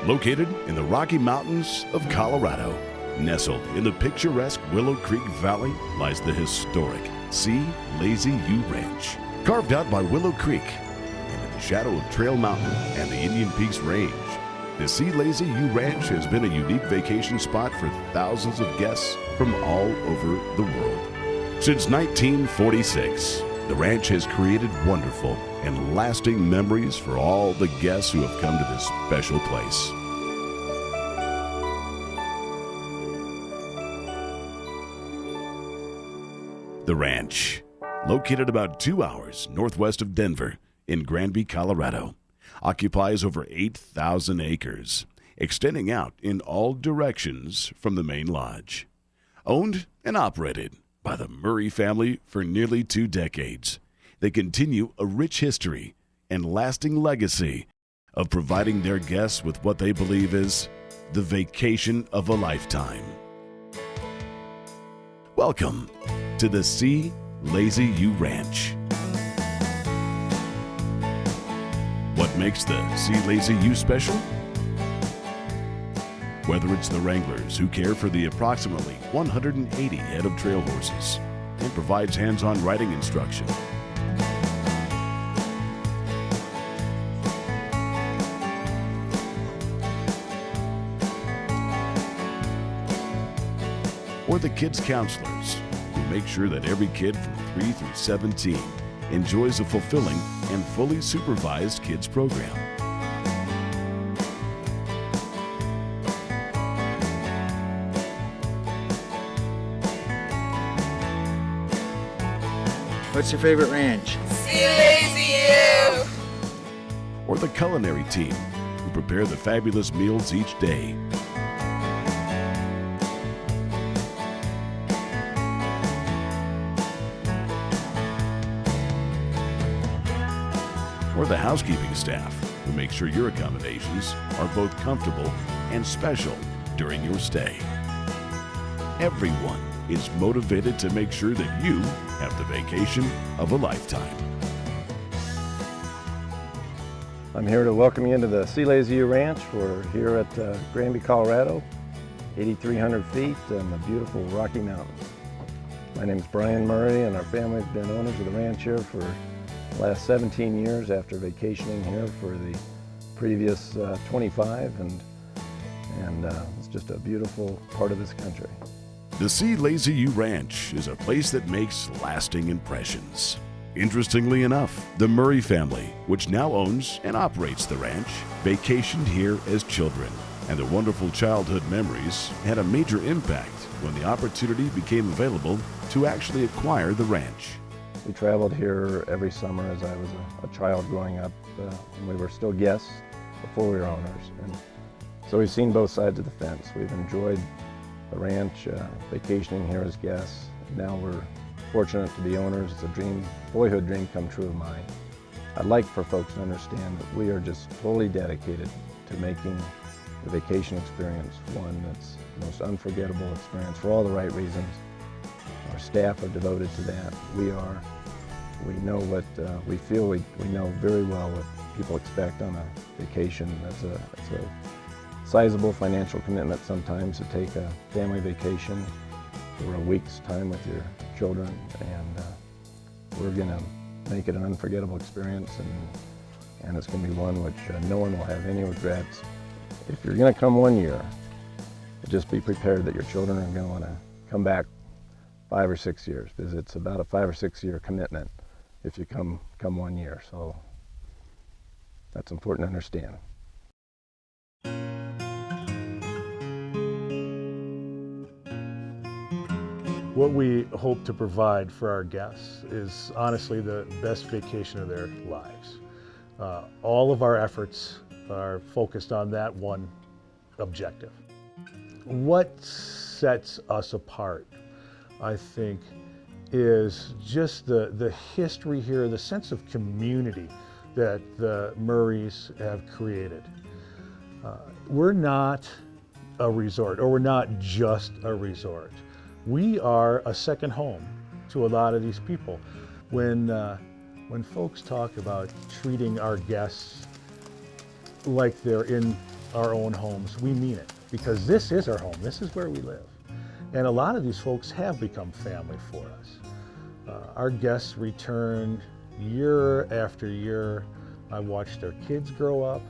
Located in the Rocky Mountains of Colorado, nestled in the picturesque Willow Creek Valley lies the historic C. Lazy U Ranch. Carved out by Willow Creek and in the shadow of Trail Mountain and the Indian Peaks Range, the C. Lazy U Ranch has been a unique vacation spot for thousands of guests from all over the world. Since 1946, the ranch has created wonderful and lasting memories for all the guests who have come to this special place. The ranch, located about 2 hours northwest of Denver in Granby, Colorado, occupies over 8,000 acres, extending out in all directions from the main lodge. Owned and operated by the Murray family for nearly 2 decades, they continue a rich history and lasting legacy of providing their guests with what they believe is the vacation of a lifetime. Welcome to the C. Lazy U Ranch. What makes the C. Lazy U special? Whether it's the wranglers who care for the approximately 180 head of trail horses and provides hands-on riding instruction, or the kids counselors who make sure that every kid from 3 through 17 enjoys a fulfilling and fully supervised kids program. What's your favorite ranch? C. Lazy U! Or the culinary team who prepare the fabulous meals each day. Or the housekeeping staff who make sure your accommodations are both comfortable and special during your stay. Everyone is motivated to make sure that you have the vacation of a lifetime. I'm here to welcome you into the C. Lazy U Ranch. We're here at Granby, Colorado, 8,300 feet in the beautiful Rocky Mountains. My name is Brian Murray, and our family have been owners of the ranch here for the last 17 years after vacationing here for the previous 25, and it's just a beautiful part of this country. The C. Lazy U Ranch is a place that makes lasting impressions. Interestingly enough, the Murray family, which now owns and operates the ranch, vacationed here as children, and their wonderful childhood memories had a major impact when the opportunity became available to actually acquire the ranch. We traveled here every summer as I was a child growing up, and we were still guests before we were owners. And so we've seen both sides of the fence. We've enjoyed the ranch, vacationing here as guests. Now we're fortunate to be owners. It's a dream, boyhood dream come true of mine. I'd like for folks to understand that we are just totally dedicated to making the vacation experience one that's the most unforgettable experience for all the right reasons. Our staff are devoted to that. We are. We know what we feel. We know very well what people expect on a vacation. It's a sizable financial commitment sometimes to take a family vacation for a week's time with your children, and we're going to make it an unforgettable experience, and it's going to be one which no one will have any regrets. If you're going to come 1 year, just be prepared that your children are going to want to come back 5 or 6 years, because it's about a 5 or 6 year commitment if you come 1 year. So that's important to understand. What we hope to provide for our guests is honestly the best vacation of their lives. All of our efforts are focused on that one objective. What sets us apart, I think, is just the history here, the sense of community that the Murrays have created. We're not a resort, or we're not just a resort. We are a second home to a lot of these people. When folks talk about treating our guests like they're in our own homes, we mean it, because this is our home. This is where we live. And a lot of these folks have become family for us. Our guests return year after year. I watch their kids grow up.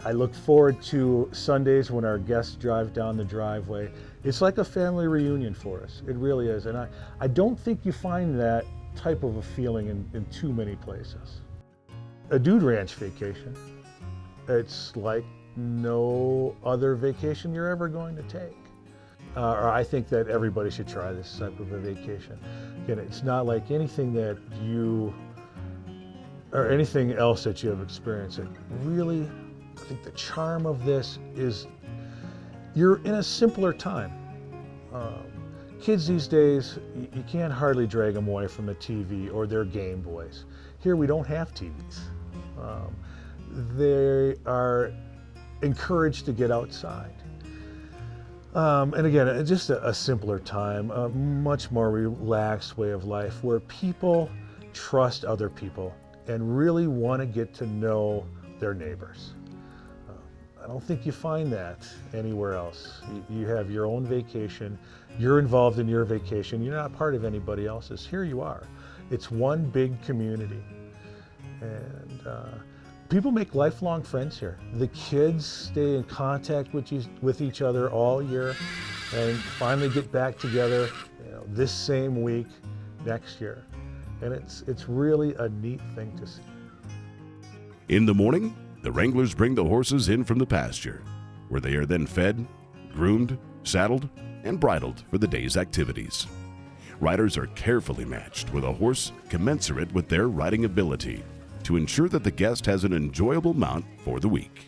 I look forward to Sundays when our guests drive down the driveway. It's like a family reunion for us. It really is. And I don't think you find that type of a feeling in too many places. A dude ranch vacation, it's like no other vacation you're ever going to take. Or I think that everybody should try this type of a vacation. Again, it's not like anything that you, or anything else that you have experienced. It really, I think the charm of this is you're in a simpler time. Kids these days, you can't hardly drag them away from a TV or their Game Boys. Here we don't have TVs. They are encouraged to get outside. And again, just a simpler time, a much more relaxed way of life where people trust other people and really want to get to know their neighbors. I don't think you find that anywhere else. You have your own vacation, you're involved in your vacation, you're not part of anybody else's. Here you are. It's one big community. And people make lifelong friends here. The kids stay in contact with each other all year and finally get back together, this same week next year. And it's really a neat thing to see. In the morning, the wranglers bring the horses in from the pasture, where they are then fed, groomed, saddled, and bridled for the day's activities. Riders are carefully matched with a horse commensurate with their riding ability to ensure that the guest has an enjoyable mount for the week.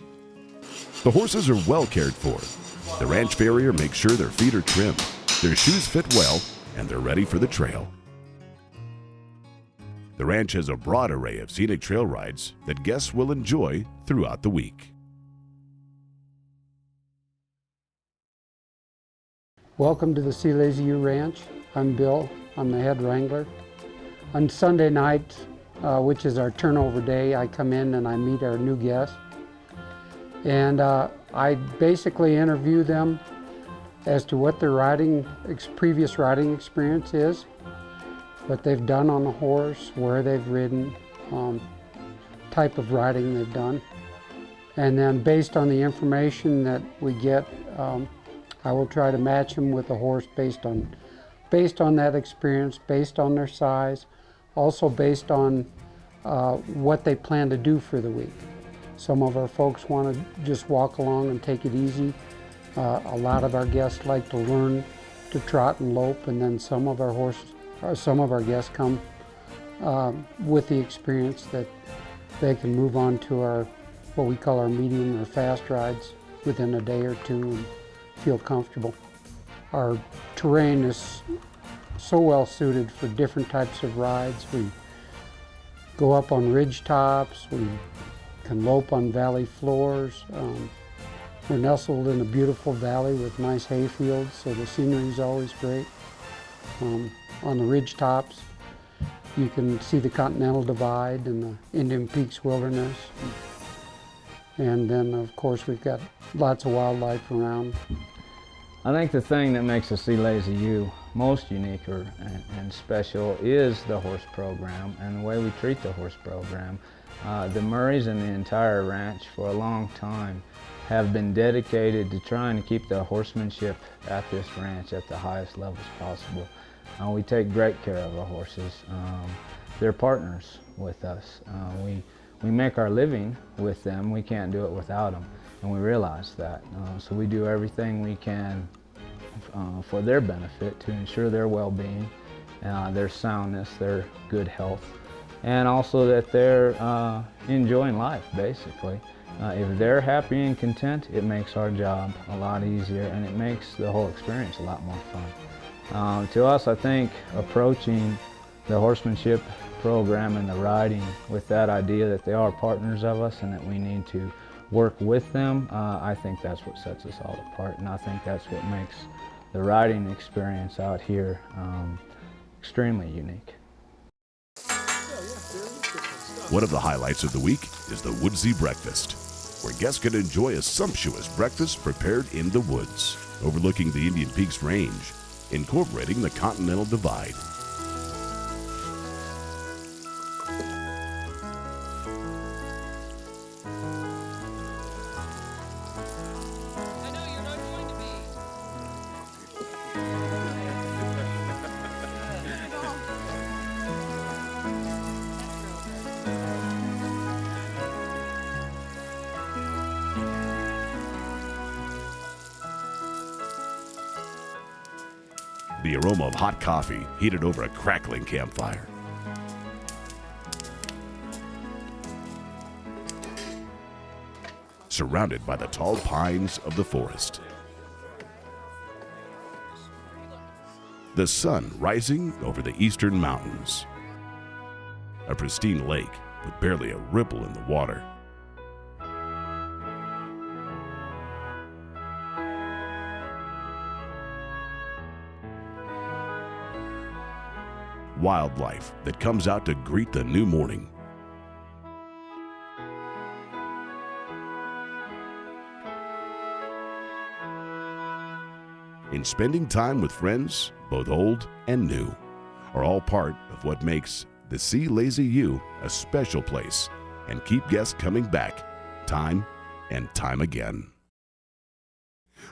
The horses are well cared for. The ranch farrier makes sure their feet are trimmed, their shoes fit well, and they're ready for the trail. The ranch has a broad array of scenic trail rides that guests will enjoy throughout the week. Welcome to the Sea Lazy U Ranch. I'm Bill. I'm the head wrangler. On Sunday night, which is our turnover day, I come in and I meet our new guests. And I basically interview them as to what their previous riding experience is, what they've done on a horse, where they've ridden, type of riding they've done. And then based on the information that we get, I will try to match them with a horse based on that experience, based on their size, also based on what they plan to do for the week. Some of our folks want to just walk along and take it easy. A lot of our guests like to learn to trot and lope, and then some of our guests come with the experience that they can move on to our, what we call our medium or fast rides within a day or two and feel comfortable. Our terrain is so well suited for different types of rides. We go up on ridge tops, we can lope on valley floors. We're nestled in a beautiful valley with nice hay fields, so the scenery is always great. On the ridge tops, you can see the Continental Divide and the Indian Peaks Wilderness. And then, of course, we've got lots of wildlife around. I think the thing that makes the Sea Lazy U most unique and special is the horse program and the way we treat the horse program. The Murrays and the entire ranch for a long time have been dedicated to trying to keep the horsemanship at this ranch at the highest levels possible. We take great care of our horses. They're partners with us. We make our living with them. We can't do it without them, and we realize that. So we do everything we can for their benefit to ensure their well-being, their soundness, their good health, and also that they're enjoying life, basically. If they're happy and content, it makes our job a lot easier, and it makes the whole experience a lot more fun. To us, I think approaching the horsemanship program and the riding with that idea that they are partners of us and that we need to work with them, I think that's what sets us all apart, and I think that's what makes the riding experience out here extremely unique. One of the highlights of the week is the Woodsy Breakfast, where guests can enjoy a sumptuous breakfast prepared in the woods, overlooking the Indian Peaks Range, incorporating the Continental Divide. The aroma of hot coffee heated over a crackling campfire. Surrounded by the tall pines of the forest. The sun rising over the eastern mountains. A pristine lake with barely a ripple in the water. Wildlife that comes out to greet the new morning. In spending time with friends, both old and new, are all part of what makes the See Lazy U a special place and keep guests coming back time and time again.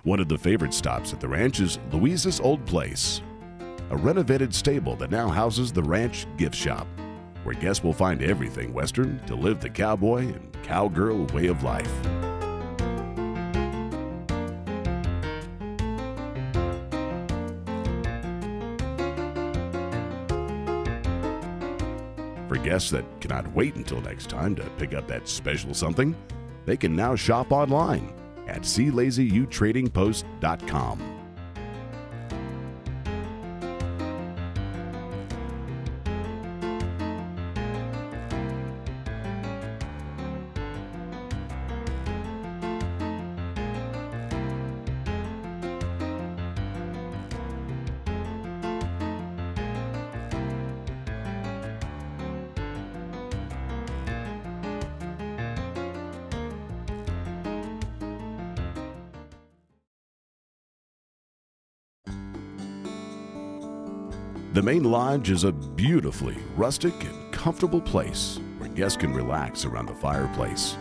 One of the favorite stops at the ranch is Louisa's Old Place, a renovated stable that now houses the ranch gift shop, where guests will find everything Western to live the cowboy and cowgirl way of life. For guests that cannot wait until next time to pick up that special something, they can now shop online at SeeLazyUTradingPost.com. The main lodge is a beautifully rustic and comfortable place where guests can relax around the fireplace.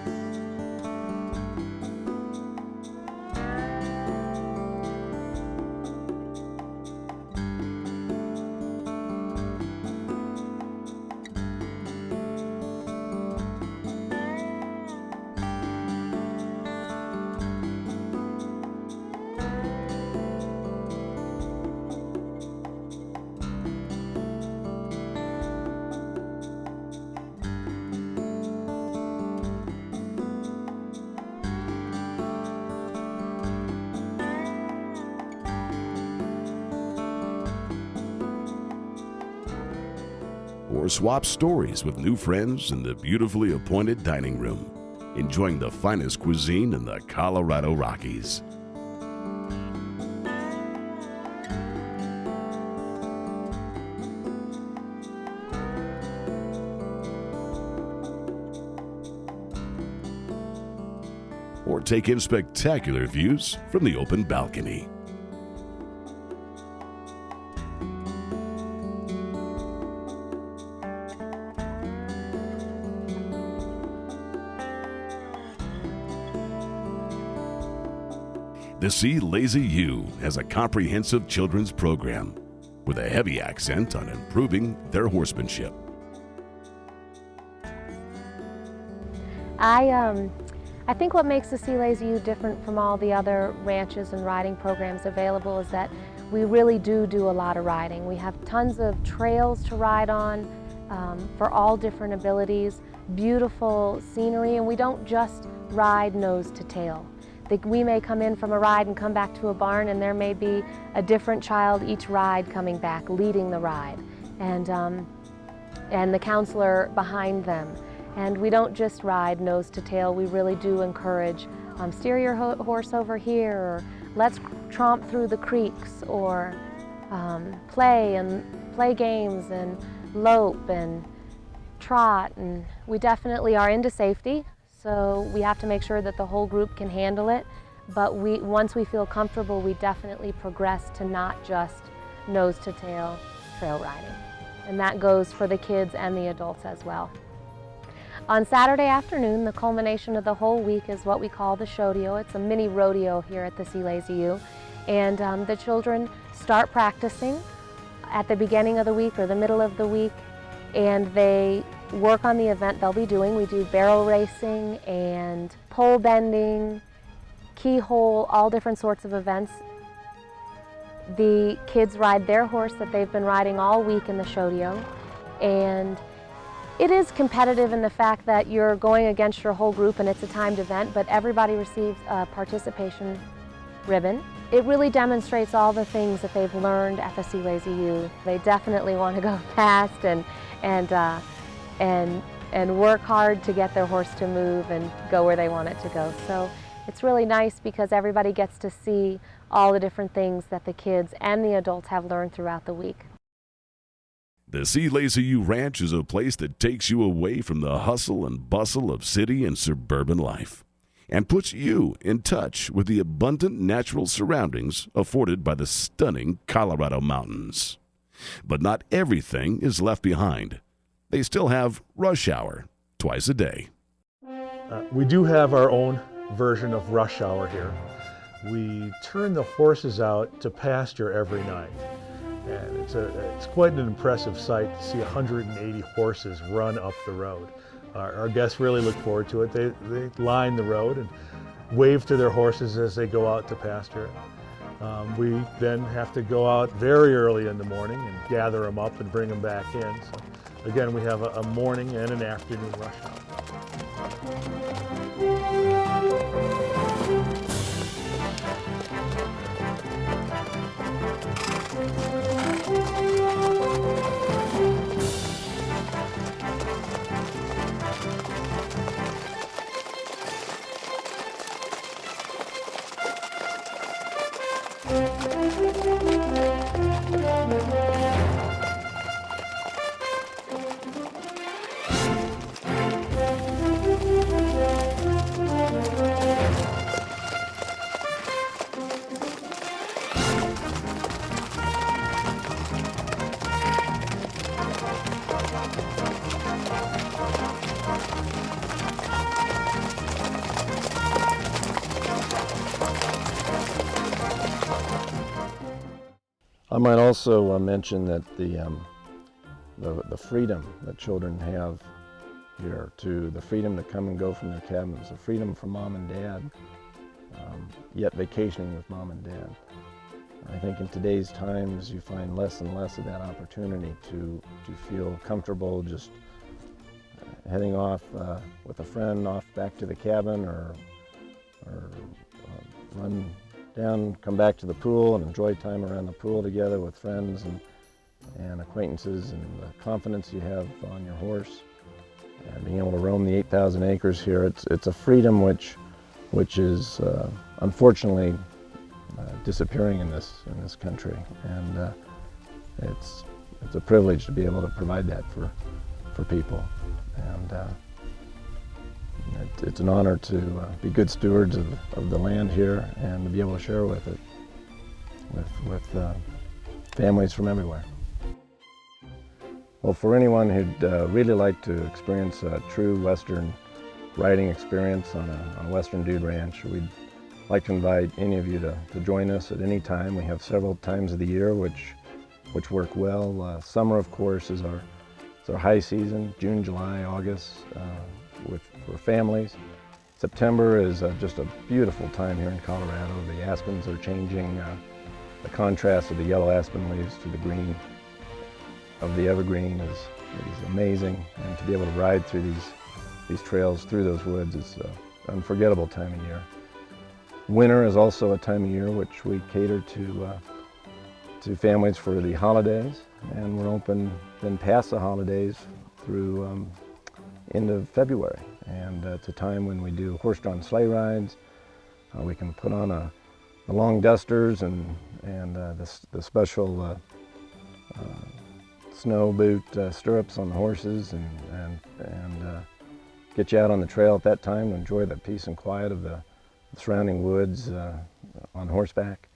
Or swap stories with new friends in the beautifully appointed dining room, enjoying the finest cuisine in the Colorado Rockies. Or take in spectacular views from the open balcony. The See Lazy U has a comprehensive children's program with a heavy accent on improving their horsemanship. I think what makes the See Lazy U different from all the other ranches and riding programs available is that we really do a lot of riding. We have tons of trails to ride on for all different abilities, beautiful scenery, and we don't just ride nose to tail. We may come in from a ride and come back to a barn, and there may be a different child each ride coming back, leading the ride, and the counselor behind them. And we don't just ride nose to tail, we really do encourage steer your horse over here, or let's tromp through the creeks, or play games and lope, and trot, and we definitely are into safety, so we have to make sure that the whole group can handle it. But once we feel comfortable, we definitely progress to not just nose to tail trail riding. And that goes for the kids and the adults as well. On Saturday afternoon, the culmination of the whole week is what we call the Shodeo. It's a mini rodeo here at the Sea Lazy U. And the children start practicing at the beginning of the week or the middle of the week, and they work on the event they'll be doing. We do barrel racing and pole bending, keyhole, all different sorts of events. The kids ride their horse that they've been riding all week in the Shodeo, and it is competitive in the fact that you're going against your whole group and it's a timed event, but everybody receives a participation ribbon. It really demonstrates all the things that they've learned at the Sea Lazy U. They definitely want to go fast and work hard to get their horse to move and go where they want it to go. So it's really nice because everybody gets to see all the different things that the kids and the adults have learned throughout the week. The Sea Lazy U Ranch is a place that takes you away from the hustle and bustle of city and suburban life and puts you in touch with the abundant natural surroundings afforded by the stunning Colorado mountains. But not everything is left behind. They still have rush hour twice a day. We do have our own version of rush hour here. We turn the horses out to pasture every night. And it's quite an impressive sight to see 180 horses run up the road. Our guests really look forward to it. They line the road and wave to their horses as they go out to pasture. We then have to go out very early in the morning and gather them up and bring them back in. So again, we have a morning and an afternoon rush hour. I might also mention that the freedom that children have here, to the freedom to come and go from their cabins, the freedom from mom and dad, yet vacationing with mom and dad. I think in today's times you find less and less of that opportunity to feel comfortable just heading off with a friend off back to the cabin, or run down, come back to the pool and enjoy time around the pool together with friends and acquaintances, and the confidence you have on your horse and being able to roam the 8,000 acres here. It's a freedom which is unfortunately disappearing in this country, and it's a privilege to be able to provide that for people, and it's an honor to be good stewards of the land here and to be able to share with families from everywhere. Well, for anyone who'd really like to experience a true Western riding experience on a Western Dude Ranch, we'd like to invite any of you to join us at any time. We have several times of the year which work well. Summer, of course, is our high season, June, July, August, for families. September is just a beautiful time here in Colorado. The aspens are changing. The contrast of the yellow aspen leaves to the green of the evergreen is amazing, and to be able to ride through these trails through those woods is an unforgettable time of year. Winter is also a time of year which we cater to families for the holidays, and we're open then past the holidays through end of February, and it's a time when we do horse-drawn sleigh rides. We can put on the long dusters and the special snow boot stirrups on the horses and get you out on the trail at that time to enjoy the peace and quiet of the surrounding woods on horseback.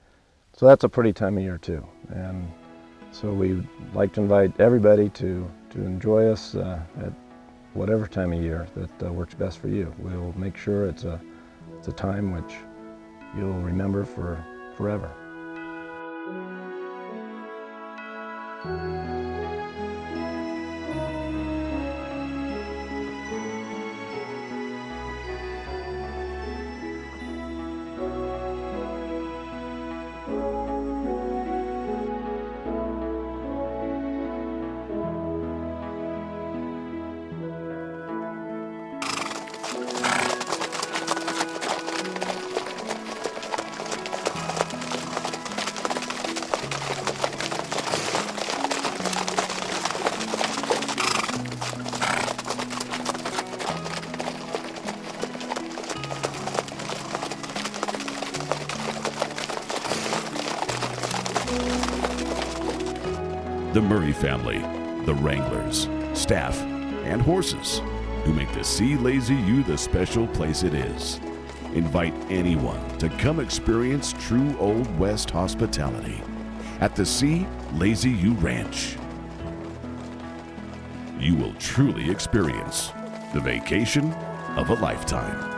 So that's a pretty time of year too. And so we'd like to invite everybody to enjoy us at whatever time of year that works best for you. We'll make sure it's a time which you'll remember for forever. The Murray family, the wranglers, staff, and horses who make the Sea Lazy U the special place it is. Invite anyone to come experience true Old West hospitality at the Sea Lazy U Ranch. You will truly experience the vacation of a lifetime.